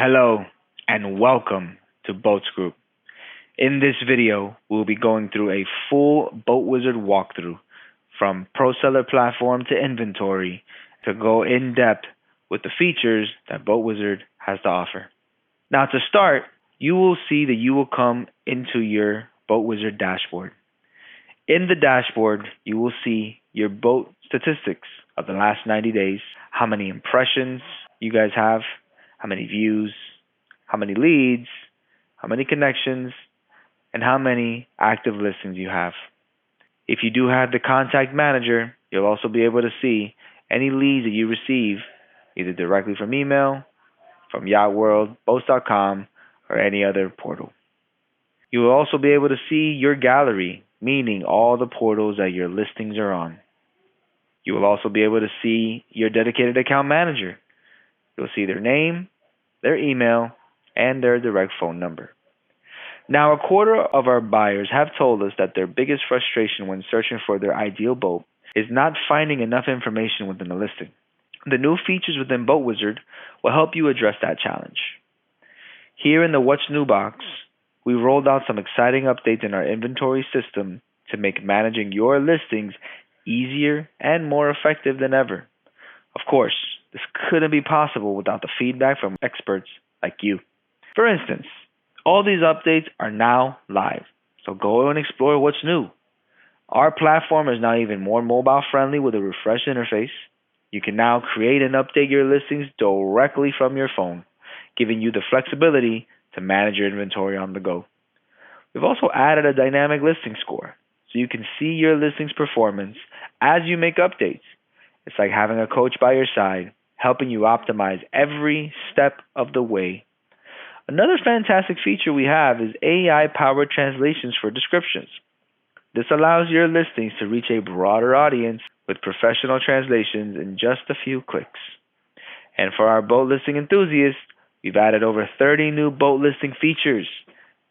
Hello and welcome to Boats Group. In this video, we'll be going through a full BoatWizard walkthrough from ProSeller Platform to inventory to go in depth with the features that BoatWizard has to offer. Now to start, you will see that you will come into your BoatWizard dashboard. In the dashboard, you will see your boat statistics of the last 90 days, how many impressions you guys have, how many views, how many leads, how many connections, and how many active listings you have. If you do have the contact manager, you'll also be able to see any leads that you receive either directly from email, from Yacht World, Boats.com, or any other portal. You will also be able to see your gallery, meaning all the portals that your listings are on. You will also be able to see your dedicated account manager. You'll see their name, their email, and their direct phone number. Now, a quarter of our buyers have told us that their biggest frustration when searching for their ideal boat is not finding enough information within the listing. The new features within BoatWizard will help you address that challenge. Here in the What's New box, we rolled out some exciting updates in our inventory system to make managing your listings easier and more effective than ever. Of course, this couldn't be possible without the feedback from experts like you. For instance, all these updates are now live, so go and explore what's new. Our platform is now even more mobile friendly with a refreshed interface. You can now create and update your listings directly from your phone, giving you the flexibility to manage your inventory on the go. We've also added a dynamic listing score, so you can see your listings performance as you make updates. It's like having a coach by your side, helping you optimize every step of the way. Another fantastic feature we have is AI-powered translations for descriptions. This allows your listings to reach a broader audience with professional translations in just a few clicks. And for our boat listing enthusiasts, we've added over 30 new boat listing features.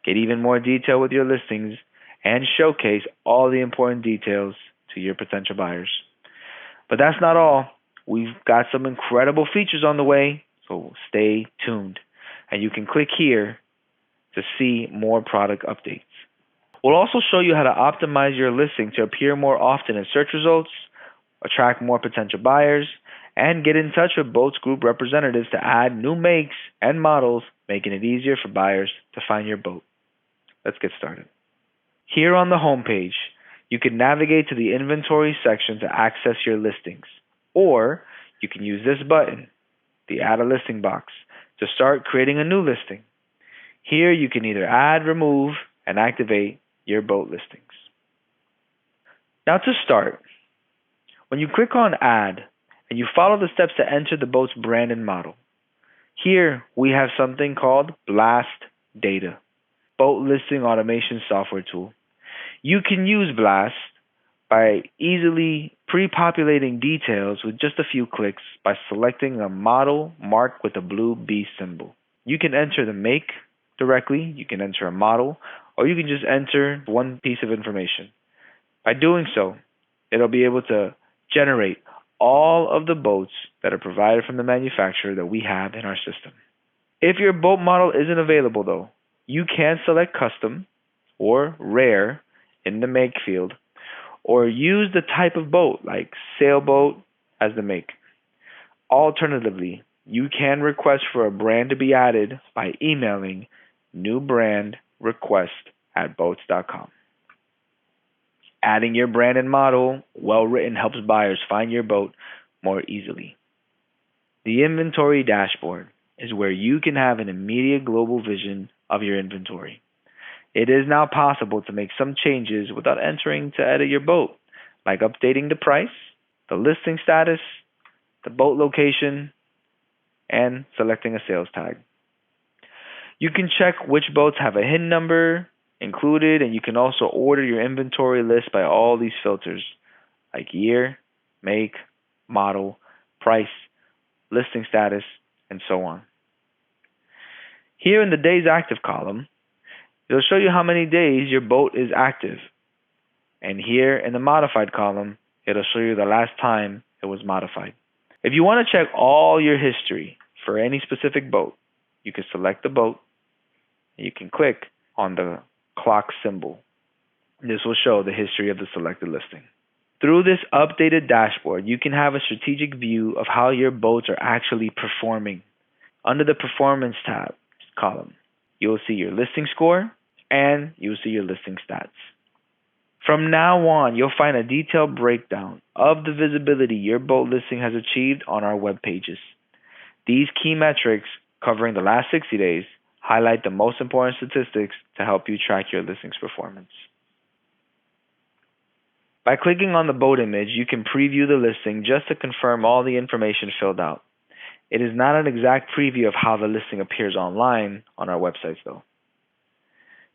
Get even more detail with your listings and showcase all the important details to your potential buyers. But that's not all. We've got some incredible features on the way, so stay tuned. And you can click here to see more product updates. We'll also show you how to optimize your listing to appear more often in search results, attract more potential buyers, and get in touch with Boats Group representatives to add new makes and models, making it easier for buyers to find your boat. Let's get started. Here on the homepage, you can navigate to the inventory section to access your listings, or you can use this button, the Add a Listing box, to start creating a new listing. Here you can either add, remove, and activate your boat listings. Now to start, when you click on Add and you follow the steps to enter the boat's brand and model, here we have something called Blast Data, boat listing automation software tool. You can use Blast by easily pre-populating details with just a few clicks by selecting a model marked with a blue B symbol. You can enter the make directly, you can enter a model, or you can just enter one piece of information. By doing so, it'll be able to generate all of the boats that are provided from the manufacturer that we have in our system. If your boat model isn't available though, you can select custom or rare in the make field, or use the type of boat like sailboat as the make. Alternatively, you can request for a brand to be added by emailing newbrandrequest@boats.com. Adding your brand and model, well written, helps buyers find your boat more easily. The inventory dashboard is where you can have an immediate global vision of your inventory. It is now possible to make some changes without entering to edit your boat, like updating the price, the listing status, the boat location, and selecting a sales tag. You can check which boats have a HIN number included, and you can also order your inventory list by all these filters, like year, make, model, price, listing status, and so on. Here in the days active column, it'll show you how many days your boat is active. And here in the modified column, it'll show you the last time it was modified. If you want to check all your history for any specific boat, you can select the boat and you can click on the clock symbol. This will show the history of the selected listing. Through this updated dashboard, you can have a strategic view of how your boats are actually performing. Under the Performance tab column, you will see your listing score and you will see your listing stats. From now on, you'll find a detailed breakdown of the visibility your boat listing has achieved on our web pages. These key metrics covering the last 60 days highlight the most important statistics to help you track your listing's performance. By clicking on the boat image, you can preview the listing just to confirm all the information filled out. It is not an exact preview of how the listing appears online on our websites, though.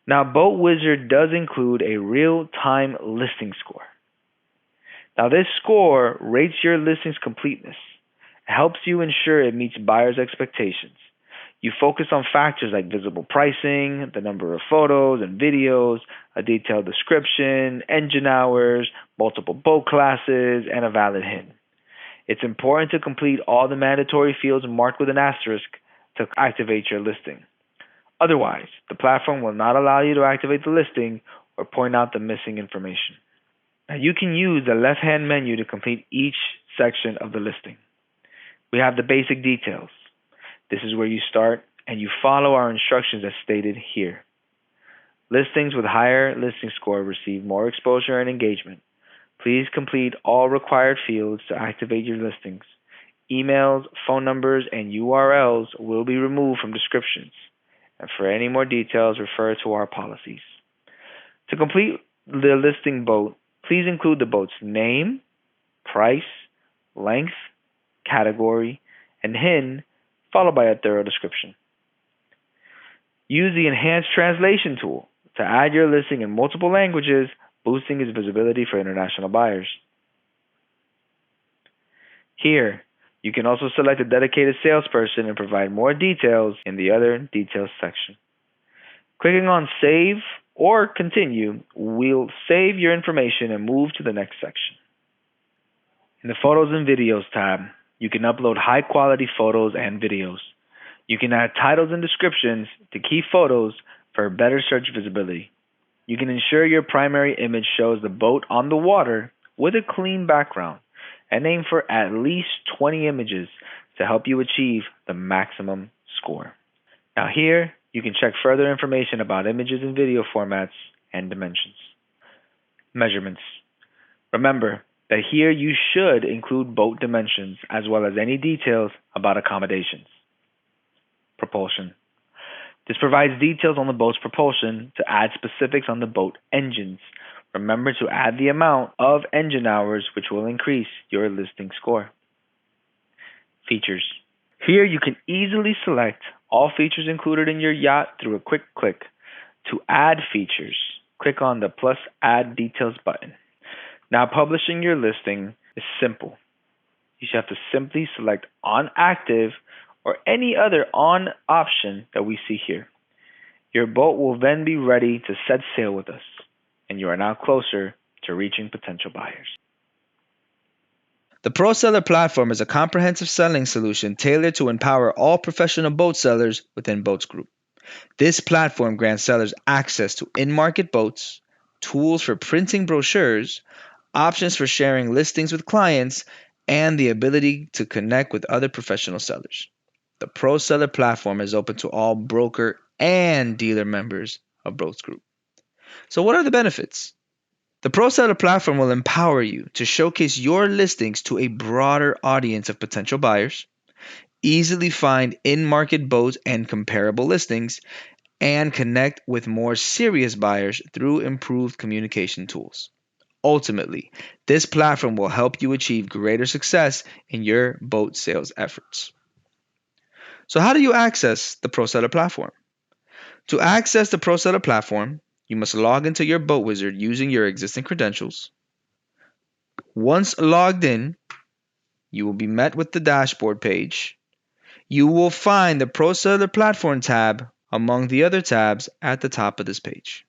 Now, BoatWizard does include a real-time listing score. Now, this score rates your listing's completeness. It helps you ensure it meets buyers' expectations. You focus on factors like visible pricing, the number of photos and videos, a detailed description, engine hours, multiple boat classes, and a valid hint. It's important to complete all the mandatory fields marked with an asterisk to activate your listing. Otherwise, the platform will not allow you to activate the listing or point out the missing information. Now, you can use the left-hand menu to complete each section of the listing. We have the basic details. This is where you start, and you follow our instructions as stated here. Listings with higher listing score receive more exposure and engagement. Please complete all required fields to activate your listings. Emails, phone numbers, and URLs will be removed from descriptions. And for any more details, refer to our policies. To complete the listing boat, please include the boat's name, price, length, category, and HIN, followed by a thorough description. Use the Enhanced Translation tool to add your listing in multiple languages, boosting its visibility for international buyers. Here, you can also select a dedicated salesperson and provide more details in the Other Details section. Clicking on Save or Continue will save your information and move to the next section. In the Photos and Videos tab, you can upload high-quality photos and videos. You can add titles and descriptions to key photos for better search visibility. You can ensure your primary image shows the boat on the water with a clean background and aim for at least 20 images to help you achieve the maximum score. Now here, you can check further information about images and video formats and dimensions. Measurements. Remember that here you should include boat dimensions as well as any details about accommodations. Propulsion. This provides details on the boat's propulsion to add specifics on the boat engines. Remember to add the amount of engine hours, which will increase your listing score. Features. Here you can easily select all features included in your yacht through a quick click. To add features, click on the plus Add Details button. Now, publishing your listing is simple. You should have to simply select On Active or any other on option that we see here. Your boat will then be ready to set sail with us, and you are now closer to reaching potential buyers. The ProSeller Platform is a comprehensive selling solution tailored to empower all professional boat sellers within Boats Group. This platform grants sellers access to in-market boats, tools for printing brochures, options for sharing listings with clients, and the ability to connect with other professional sellers. The ProSeller Platform is open to all broker and dealer members of Boats Group. So what are the benefits? The ProSeller Platform will empower you to showcase your listings to a broader audience of potential buyers, easily find in-market boats and comparable listings, and connect with more serious buyers through improved communication tools. Ultimately, this platform will help you achieve greater success in your boat sales efforts. So how do you access the ProSeller Platform? To access the ProSeller Platform, you must log into your BoatWizard using your existing credentials. Once logged in, you will be met with the dashboard page. You will find the ProSeller Platform tab among the other tabs at the top of this page.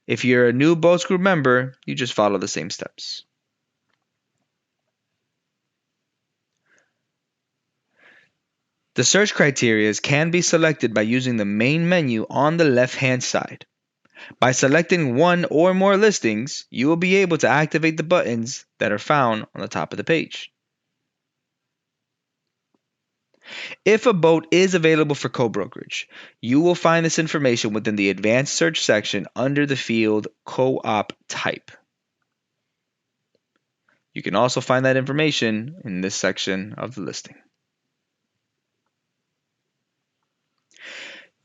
If you're a new Boats Group member, you just follow the same steps. The search criteria can be selected by using the main menu on the left-hand side. By selecting one or more listings, you will be able to activate the buttons that are found on the top of the page. If a boat is available for co-brokerage, you will find this information within the advanced search section under the field co-op type. You can also find that information in this section of the listing.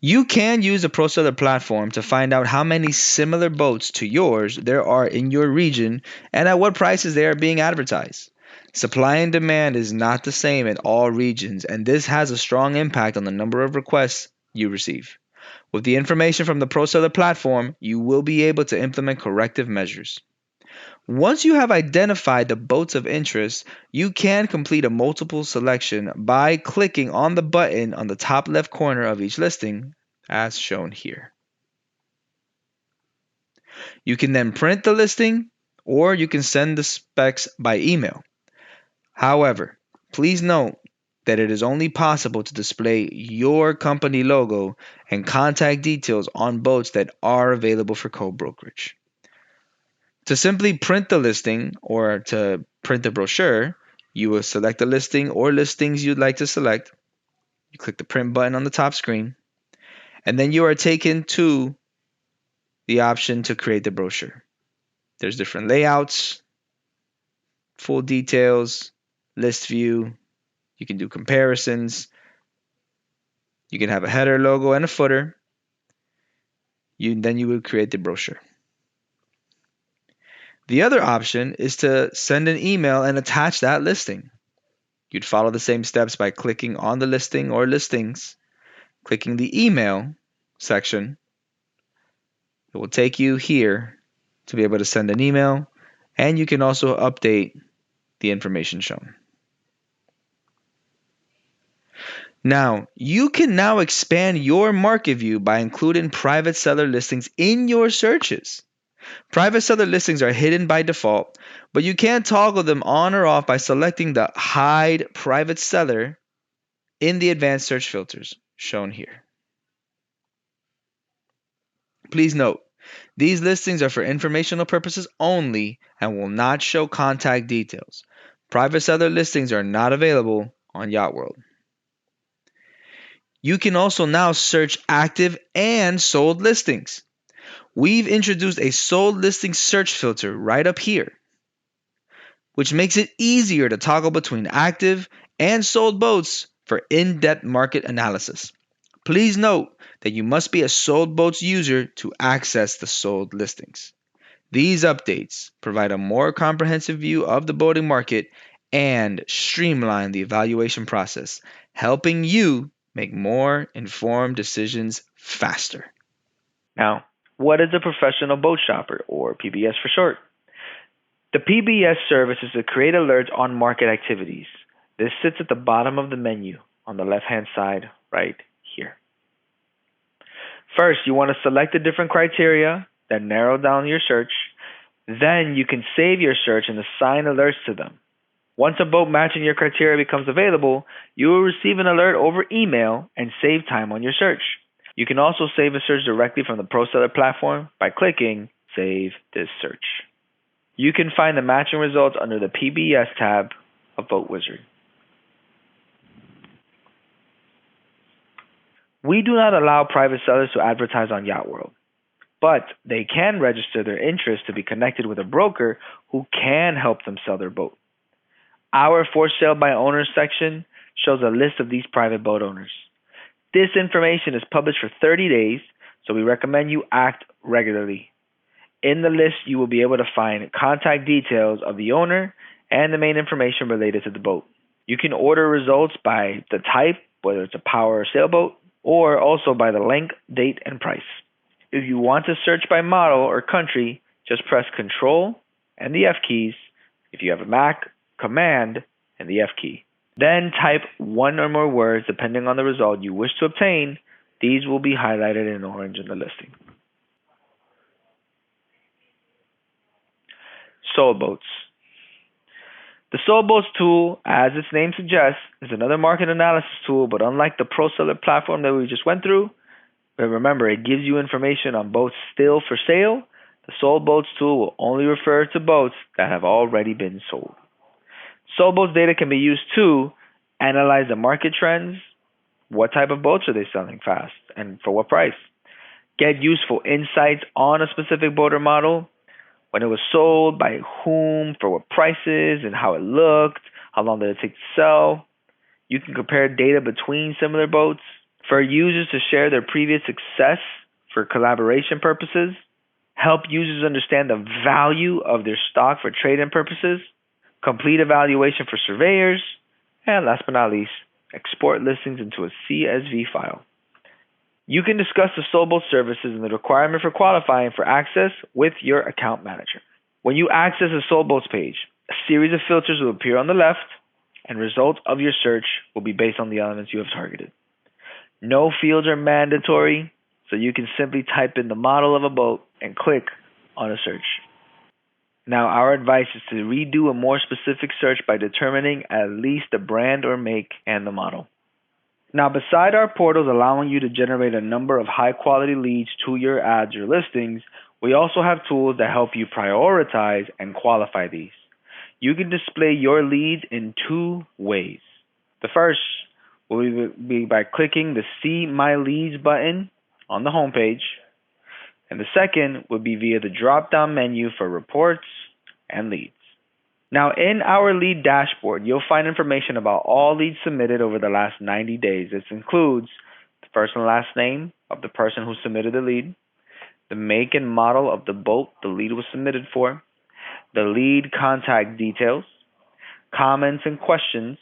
You can use the ProSeller platform to find out how many similar boats to yours there are in your region and at what prices they are being advertised. Supply and demand is not the same in all regions, and this has a strong impact on the number of requests you receive. With the information from the ProSeller platform, you will be able to implement corrective measures. Once you have identified the boats of interest, you can complete a multiple selection by clicking on the button on the top left corner of each listing, as shown here. You can then print the listing, or you can send the specs by email. However, please note that it is only possible to display your company logo and contact details on boats that are available for co-brokerage. To simply print the listing or to print the brochure, you will select the listing or listings you'd like to select. You click the print button on the top screen, and then you are taken to the option to create the brochure. There's different layouts, full details, list view. You can do comparisons. You can have a header, logo, and a footer. Then you will create the brochure. The other option is to send an email and attach that listing. You'd follow the same steps by clicking on the listing or listings, clicking the email section. It will take you here to be able to send an email, and you can also update the information shown. Now, you can now expand your market view by including private seller listings in your searches. Private seller listings are hidden by default, but you can toggle them on or off by selecting the Hide Private Seller in the advanced search filters shown here. Please note, these listings are for informational purposes only and will not show contact details. Private seller listings are not available on Yacht World. You can also now search active and sold listings. We've introduced a sold listing search filter right up here, which makes it easier to toggle between active and sold boats for in-depth market analysis. Please note that you must be a sold boats user to access the sold listings. These updates provide a more comprehensive view of the boating market and streamline the evaluation process, helping you make more informed decisions faster. Now, what is a professional boat shopper, or PBS for short? The PBS service is to create alerts on market activities. This sits at the bottom of the menu on the left-hand side right here. First, you want to select the different criteria that narrow down your search. Then you can save your search and assign alerts to them. Once a boat matching your criteria becomes available, you will receive an alert over email and save time on your search. You can also save a search directly from the ProSeller platform by clicking Save this search. You can find the matching results under the PBS tab of BoatWizard. We do not allow private sellers to advertise on Yacht World, but they can register their interest to be connected with a broker who can help them sell their boat. Our For Sale by Owners section shows a list of these private boat owners. This information is published for 30 days, so we recommend you act regularly. In the list, you will be able to find contact details of the owner and the main information related to the boat. You can order results by the type, whether it's a power or sailboat, or also by the length, date, and price. If you want to search by model or country, just press Control and the F keys. If you have a Mac, Command and the F key. Then type one or more words depending on the result you wish to obtain. These will be highlighted in orange in the listing. Sold boats. The soldboats tool, as its name suggests, is another market analysis tool, but unlike the ProSeller platform that we just went through, but remember, it gives you information on boats still for sale. The soldboats tool will only refer to boats that have already been sold. Soldboats data can be used to analyze the market trends. What type of boats are they selling fast and for what price? Get useful insights on a specific boat or model. When it was sold, by whom, for what prices, and how it looked, how long did it take to sell. You can compare data between similar boats. For users to share their previous success for collaboration purposes. Help users understand the value of their stock for trade-in purposes. Complete evaluation for surveyors. And last but not least, export listings into a CSV file. You can discuss the soldboat services and the requirement for qualifying for access with your account manager. When you access a soldboats page, a series of filters will appear on the left, and results of your search will be based on the elements you have targeted. No fields are mandatory, so you can simply type in the model of a boat and click on a search. Now, our advice is to redo a more specific search by determining at least the brand or make and the model. Now, beside our portals allowing you to generate a number of high-quality leads to your ads or listings, we also have tools that help you prioritize and qualify these. You can display your leads in two ways. The first will be by clicking the See My Leads button on the home page, and the second would be via the drop-down menu for reports and leads. Now, in our lead dashboard, you'll find information about all leads submitted over the last 90 days. This includes the first and last name of the person who submitted the lead, the make and model of the boat the lead was submitted for, the lead contact details, comments and questions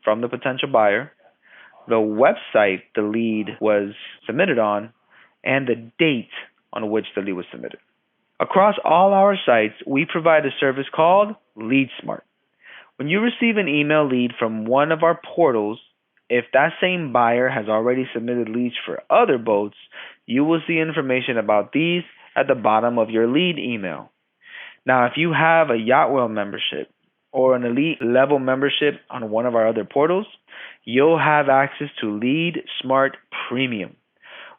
from the potential buyer, the website the lead was submitted on, and the date on which the lead was submitted. Across all our sites, we provide a service called LeadSmart. When you receive an email lead from one of our portals, if that same buyer has already submitted leads for other boats, you will see information about these at the bottom of your lead email. Now, if you have a Yachtwell membership or an elite level membership on one of our other portals, you'll have access to LeadSmart Premium.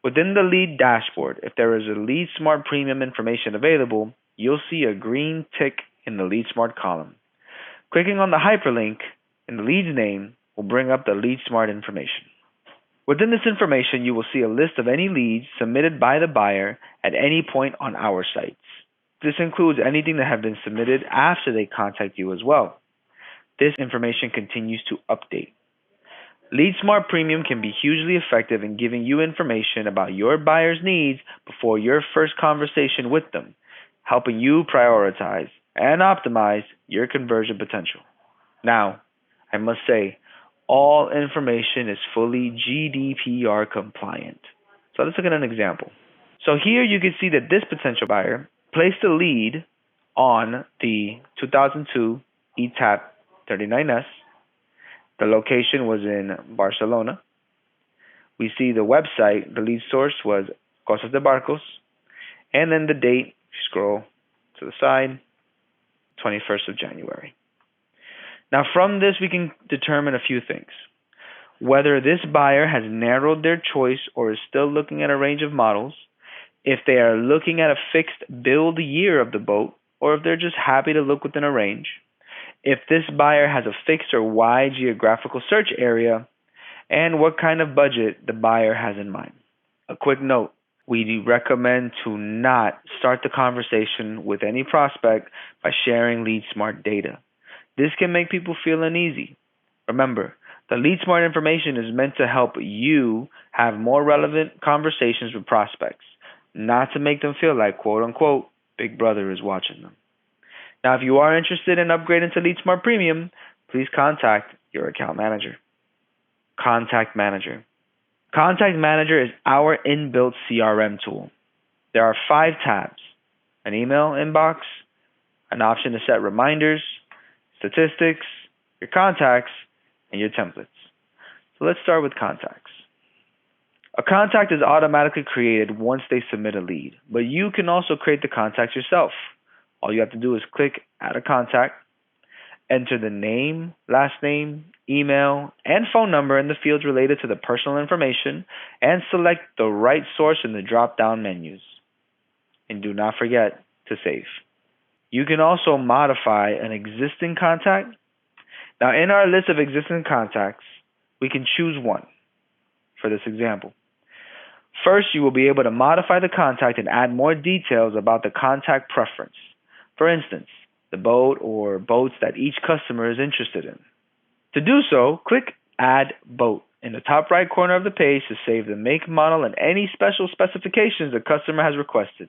Within the lead dashboard, if there is a LeadSmart Premium information available, you'll see a green tick in the LeadSmart column. Clicking on the hyperlink in the lead's name will bring up the LeadSmart information. Within this information, you will see a list of any leads submitted by the buyer at any point on our sites. This includes anything that have been submitted after they contact you as well. This information continues to update. LeadSmart Premium can be hugely effective in giving you information about your buyer's needs before your first conversation with them, helping you prioritize and optimize your conversion potential. Now, I must say, all information is fully GDPR compliant. So let's look at an example. So here you can see that this potential buyer placed a lead on the 2002 ETAP 39S. The location was in Barcelona. We see the website, the lead source was Cosas de Barcos. And then the date, scroll to the side, 21st of January. Now from this we can determine a few things. Whether this buyer has narrowed their choice or is still looking at a range of models, if they are looking at a fixed build year of the boat, or if they're just happy to look within a range, if this buyer has a fixed or wide geographical search area, and what kind of budget the buyer has in mind. A quick note, we recommend to not start the conversation with any prospect by sharing LeadSmart data. This can make people feel uneasy. Remember, the LeadSmart information is meant to help you have more relevant conversations with prospects, not to make them feel like, quote unquote, Big Brother is watching them. Now, if you are interested in upgrading to LeadSmart Premium, please contact your account manager. Contact Manager. Contact Manager is our inbuilt CRM tool. There are 5 tabs: an email inbox, an option to set reminders, statistics, your contacts, and your templates. So let's start with contacts. A contact is automatically created once they submit a lead, but you can also create the contact yourself. All you have to do is click Add a Contact, Enter the name, last name, email, and phone number in the fields related to the personal information and select the right source in the drop-down menus. And do not forget to save. You can also modify an existing contact. Now, in our list of existing contacts, we can choose one for this example. First, you will be able to modify the contact and add more details about the contact preference. For instance, the boat or boats that each customer is interested in. To do so, click Add Boat in the top right corner of the page to save the make, model, and any special specifications the customer has requested.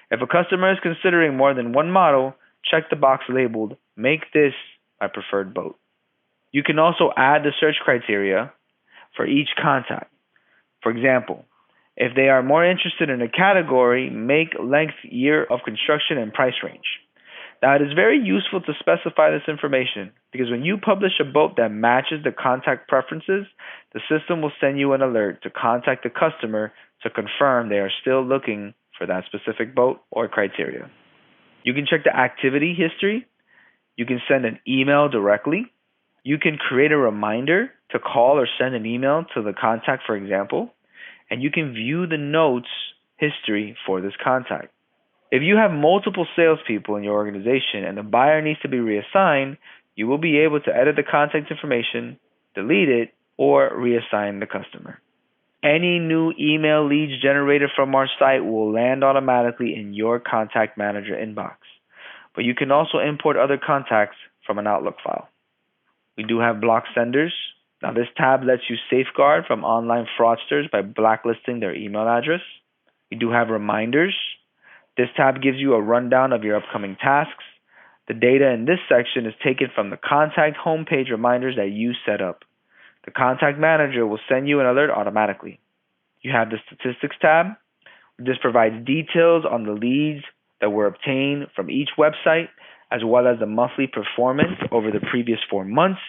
If a customer is considering more than one model, check the box labeled Make This My Preferred Boat. You can also add the search criteria for each contact. For example, if they are more interested in a category, make, length, year of construction, and price range. Now, it is very useful to specify this information because when you publish a boat that matches the contact preferences, the system will send you an alert to contact the customer to confirm they are still looking for that specific boat or criteria. You can check the activity history. You can send an email directly. You can create a reminder to call or send an email to the contact, for example, and you can view the notes history for this contact. If you have multiple salespeople in your organization and the buyer needs to be reassigned, you will be able to edit the contact information, delete it, or reassign the customer. Any new email leads generated from our site will land automatically in your contact manager inbox, but you can also import other contacts from an Outlook file. We do have block senders. Now, this tab lets you safeguard from online fraudsters by blacklisting their email address. We do have reminders. This tab gives you a rundown of your upcoming tasks. The data in this section is taken from the contact homepage reminders that you set up. The contact manager will send you an alert automatically. You have the statistics tab. This provides details on the leads that were obtained from each website, as well as the monthly performance over the previous 4 months.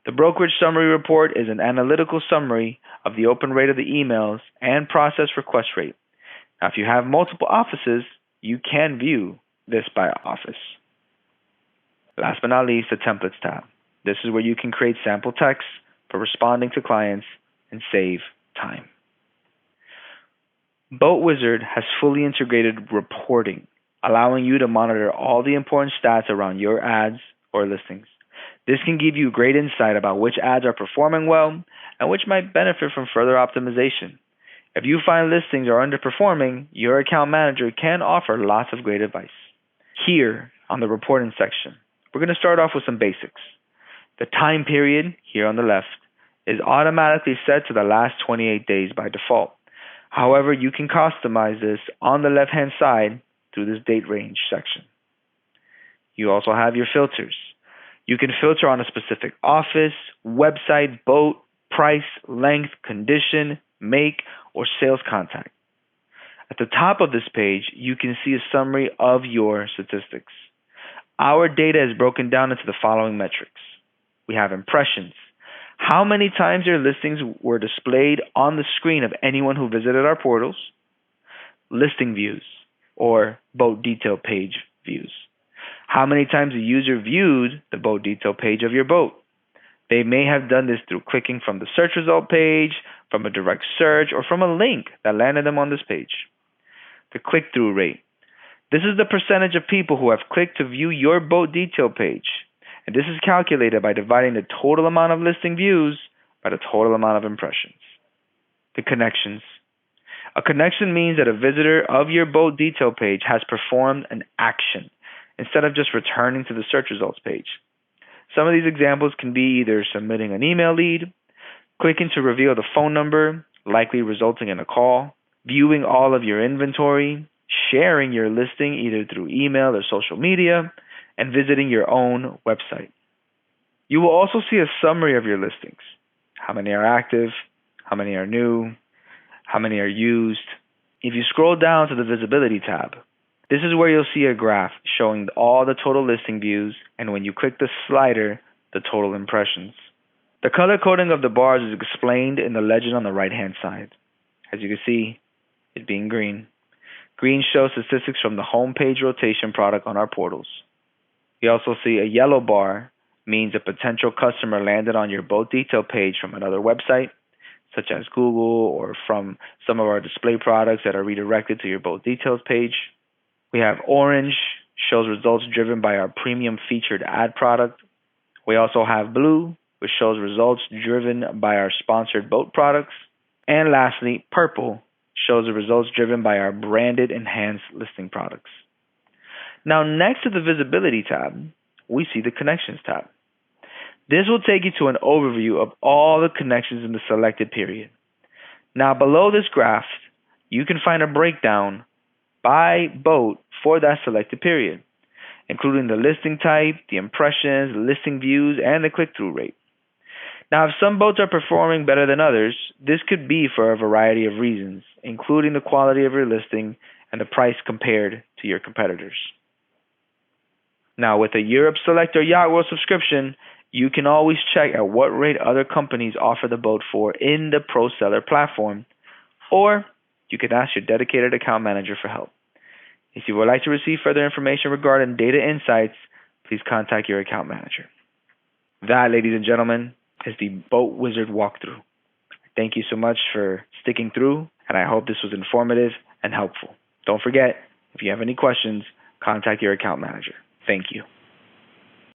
The brokerage summary report is an analytical summary of the open rate of the emails and process request rate. Now, if you have multiple offices, you can view this by office. Last but not least, the templates tab. This is where you can create sample text for responding to clients and save time. BoatWizard has fully integrated reporting, allowing you to monitor all the important stats around your ads or listings. This can give you great insight about which ads are performing well and which might benefit from further optimization. If you find listings are underperforming, your account manager can offer lots of great advice. Here on the reporting section, we're going to start off with some basics. The time period, here on the left, is automatically set to the last 28 days by default. However, you can customize this on the left-hand side through this date range section. You also have your filters. You can filter on a specific office, website, boat, price, length, condition, make, or sales contact. At the top of this page, you can see a summary of your statistics. Our data is broken down into the following metrics. We have impressions. How many times your listings were displayed on the screen of anyone who visited our portals? Listing views, or boat detail page views. How many times a user viewed the boat detail page of your boat? They may have done this through clicking from the search result page, from a direct search, or from a link that landed them on this page. The click-through rate. This is the percentage of people who have clicked to view your boat detail page. And this is calculated by dividing the total amount of listing views by the total amount of impressions. The connections. A connection means that a visitor of your boat detail page has performed an action instead of just returning to the search results page. Some of these examples can be either submitting an email lead, clicking to reveal the phone number, likely resulting in a call, viewing all of your inventory, sharing your listing either through email or social media, and visiting your own website. You will also see a summary of your listings. How many are active? How many are new? How many are used? If you scroll down to the visibility tab, this is where you'll see a graph showing all the total listing views, and when you click the slider, the total impressions. The color coding of the bars is explained in the legend on the right-hand side. As you can see, it being green. Green shows statistics from the home page rotation product on our portals. You also see a yellow bar means a potential customer landed on your boat detail page from another website, such as Google or from some of our display products that are redirected to your boat details page. We have orange, shows results driven by our premium featured ad product. We also have blue, which shows results driven by our sponsored boat products. And lastly, purple shows the results driven by our branded enhanced listing products. Now, next to the visibility tab, we see the connections tab. This will take you to an overview of all the connections in the selected period. Now, below this graph, you can find a breakdown by boat for that selected period, including the listing type, the impressions, the listing views, and the click-through rate. Now, if some boats are performing better than others, this could be for a variety of reasons, including the quality of your listing and the price compared to your competitors. Now, with a Europe Select or Yacht World subscription, you can always check at what rate other companies offer the boat for in the ProSeller platform, or you can ask your dedicated account manager for help. If you would like to receive further information regarding data insights, please contact your account manager. That, ladies and gentlemen, is the BoatWizard walkthrough. Thank you so much for sticking through, and I hope this was informative and helpful. Don't forget, if you have any questions, contact your account manager. Thank you.